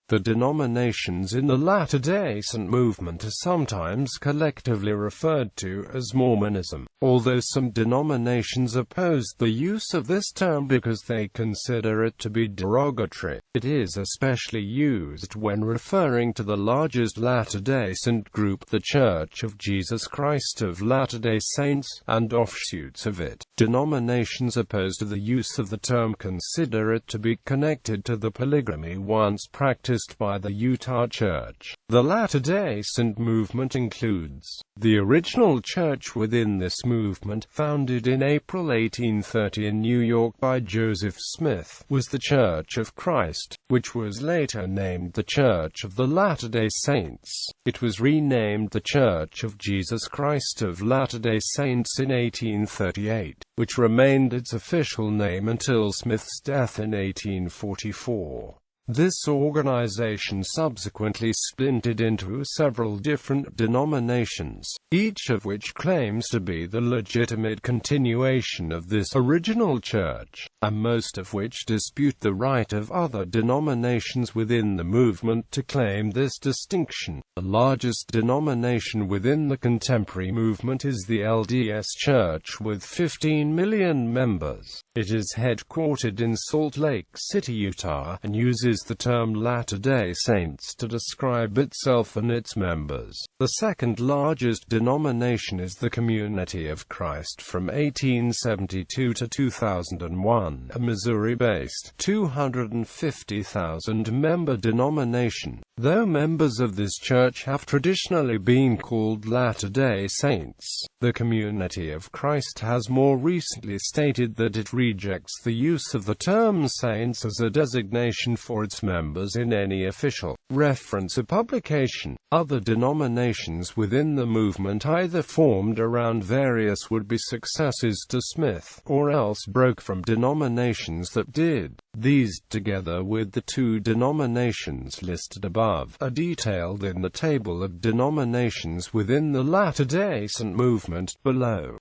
The denominations in the Latter-day Saint movement are sometimes collectively referred to as Mormonism, although some denominations oppose the use of this term because they consider it to be derogatory. It is especially used when referring to the largest Latter-day Saint group, the Church of Jesus Christ of Latter-day Saints, and offshoots of it. Denominations opposed to the use of the term consider it to be connected to the polygamy once practiced by the Utah Church. The Latter-day Saint movement includes the original church within this movement, founded in April 1830 in New York by Joseph Smith, was the Church of Christ, which was later named the Church of the Latter-day Saints. It was renamed the Church of Jesus Christ of Latter-day Saints in 1838, which remained its official name until Smith's death in 1844. This organization subsequently splintered into several different denominations, each of which claims to be the legitimate continuation of this original church, and most of which dispute the right of other denominations within the movement to claim this distinction. The largest denomination within the contemporary movement is the LDS Church with 15 million members. It is headquartered in Salt Lake City, Utah, and uses the term Latter-day Saints to describe itself and its members. The second largest denomination is the Community of Christ from 1872 to 2001, a Missouri-based 250,000-member denomination. Though members of this church have traditionally been called Latter-day Saints, the Community of Christ has more recently stated that it rejects the use of the term saints as a designation for its members in any official reference or publication. Other denominations within the movement either formed around various would-be successors to Smith, or else broke from denominations that did. These, together with the two denominations listed above, are detailed in the table of denominations within the Latter-day Saint movement below.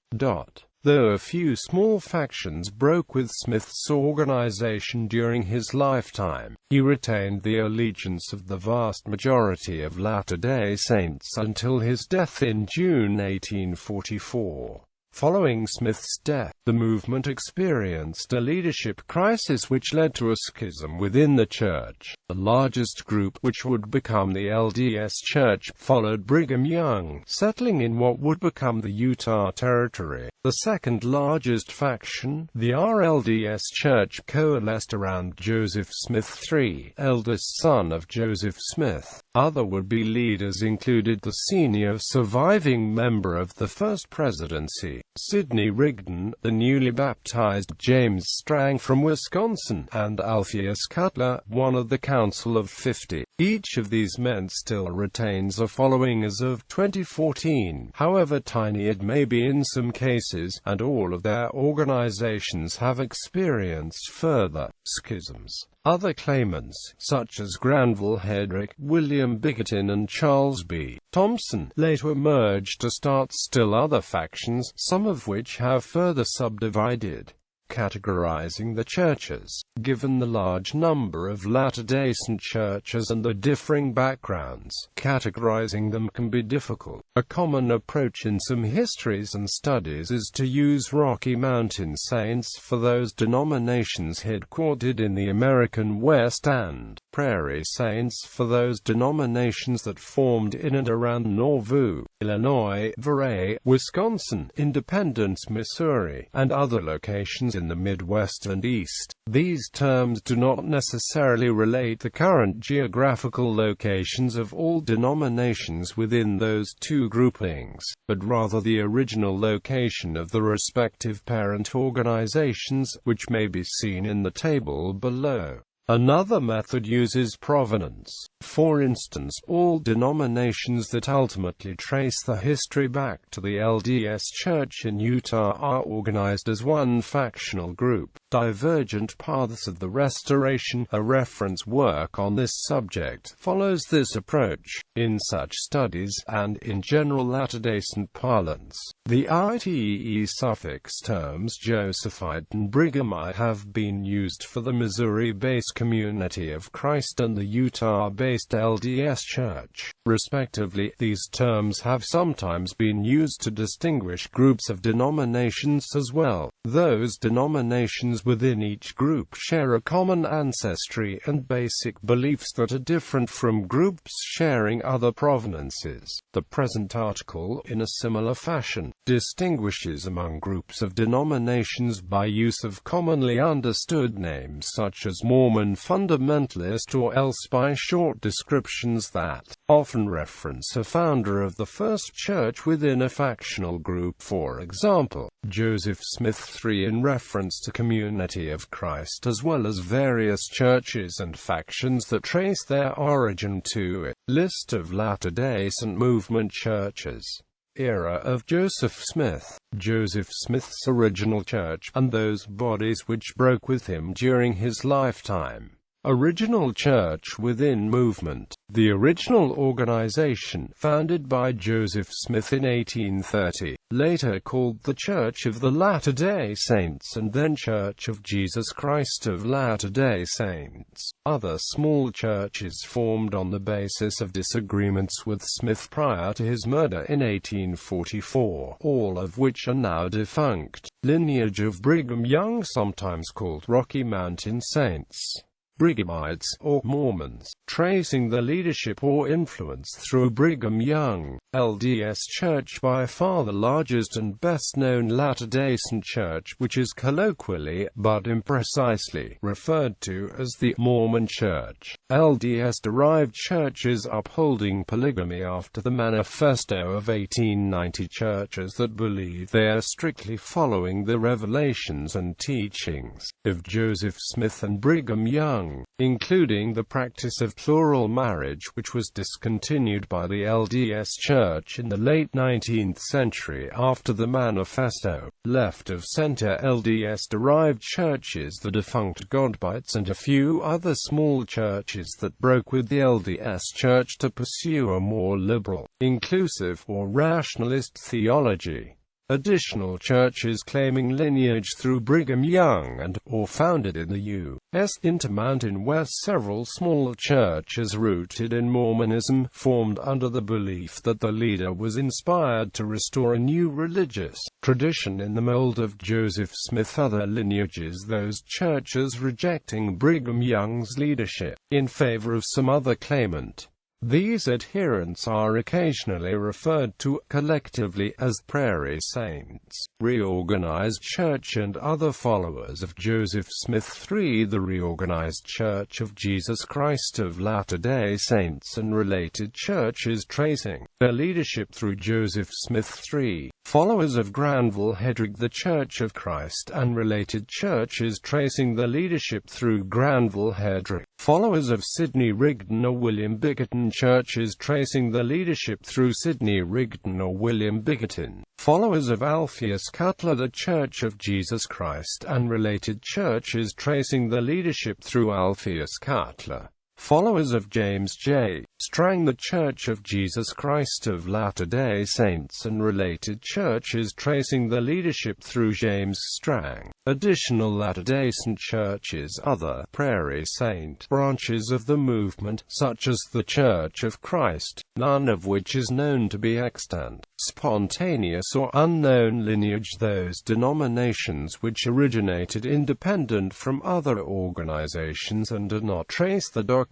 Though a few small factions broke with Smith's organization during his lifetime, he retained the allegiance of the vast majority of Latter-day Saints until his death in June 1844. Following Smith's death, the movement experienced a leadership crisis which led to a schism within the church. The largest group, which would become the LDS Church, followed Brigham Young, settling in what would become the Utah Territory. The second largest faction, the RLDS Church, coalesced around Joseph Smith III, eldest son of Joseph Smith. Other would-be leaders included the senior surviving member of the First Presidency, Sidney Rigdon, the newly baptized James Strang from Wisconsin, and Alpheus Cutler, one of the Council of 50. Each of these men still retains a following as of 2014, however tiny it may be in some cases, and all of their organizations have experienced further schisms. Other claimants, such as Granville Hedrick, William Bickerton and Charles B. Thompson, later emerged to start still other factions, some of which have further subdivided. Categorizing the churches. Given the large number of Latter-day Saint churches and their differing backgrounds, categorizing them can be difficult. A common approach in some histories and studies is to use Rocky Mountain Saints for those denominations headquartered in the American West and Prairie Saints for those denominations that formed in and around Nauvoo, Illinois, Verray, Wisconsin, Independence, Missouri, and other locations in the Midwest and East. These terms do not necessarily relate the current geographical locations of all denominations within those two groupings, but rather the original location of the respective parent organizations, which may be seen in the table below. Another method uses provenance. For instance, all denominations that ultimately trace the history back to the LDS Church in Utah are organized as one factional group. Divergent Paths of the Restoration, a reference work on this subject, follows this approach. In such studies, and in general Latter-day Saint parlance, the ite suffix terms Josephite and Brighamite have been used for the Missouri-based Community of Christ and the Utah-based LDS Church, respectively. These terms have sometimes been used to distinguish groups of denominations as well. Those denominations within each group share a common ancestry and basic beliefs that are different from groups sharing other provenances. The present article, in a similar fashion, distinguishes among groups of denominations by use of commonly understood names such as Mormon fundamentalist, or else by short descriptions that often reference a founder of the first church within a factional group. For example, Joseph Smith III in reference to Community of Christ, as well as various churches and factions that trace their origin to it. List of Latter-day Saint movement churches. Era of Joseph Smith. Joseph Smith's original church, and those bodies which broke with him during his lifetime. Original church within movement. The original organization, founded by Joseph Smith in 1830, later called the Church of the Latter-day Saints and then Church of Jesus Christ of Latter-day Saints. Other small churches formed on the basis of disagreements with Smith prior to his murder in 1844, all of which are now defunct. Lineage of Brigham Young, sometimes called Rocky Mountain Saints. Brighamites, or Mormons, tracing the leadership or influence through Brigham Young, LDS Church, by far the largest and best-known Latter-day Saint church, which is colloquially, but imprecisely, referred to as the Mormon Church. LDS-derived churches upholding polygamy after the Manifesto of 1890, churches that believe they are strictly following the revelations and teachings of Joseph Smith and Brigham Young, including the practice of plural marriage, which was discontinued by the LDS Church in the late 19th century after the Manifesto. Left-of-center LDS-derived churches, the defunct Godbites, and a few other small churches that broke with the LDS Church to pursue a more liberal, inclusive, or rationalist theology. Additional churches claiming lineage through Brigham Young and, or founded in the U.S. Intermountain West. Several small churches rooted in Mormonism, formed under the belief that the leader was inspired to restore a new religious tradition in the mold of Joseph Smith. Other lineages, those churches rejecting Brigham Young's leadership in favor of some other claimant. These adherents are occasionally referred to, collectively, as Prairie Saints. Reorganized Church and other followers of Joseph Smith III. The Reorganized Church of Jesus Christ of Latter-day Saints and related churches tracing their leadership through Joseph Smith III. Followers of Granville Hedrick. The Church of Christ and related churches tracing their leadership through Granville Hedrick. Followers of Sidney Rigdon or William Bickerton. Churches tracing their leadership through Sidney Rigdon or William Bickerton. Followers of Alpheus Cutler. The Church of Jesus Christ and related churches tracing their leadership through Alpheus Cutler. Followers of James J. Strang. The Church of Jesus Christ of Latter-day Saints and related churches tracing their leadership through James Strang. Additional Latter-day Saint churches. Other Prairie Saint branches of the movement, such as the Church of Christ, none of which is known to be extant. Spontaneous or unknown lineage. Those denominations which originated independent from other organizations and do not trace the doctrinal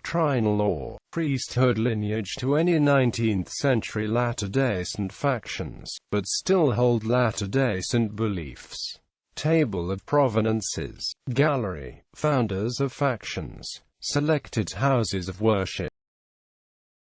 or priesthood lineage to any 19th century Latter-day Saint factions, but still hold Latter-day Saint beliefs. Table of provenances. Gallery. Founders of factions. Selected houses of worship.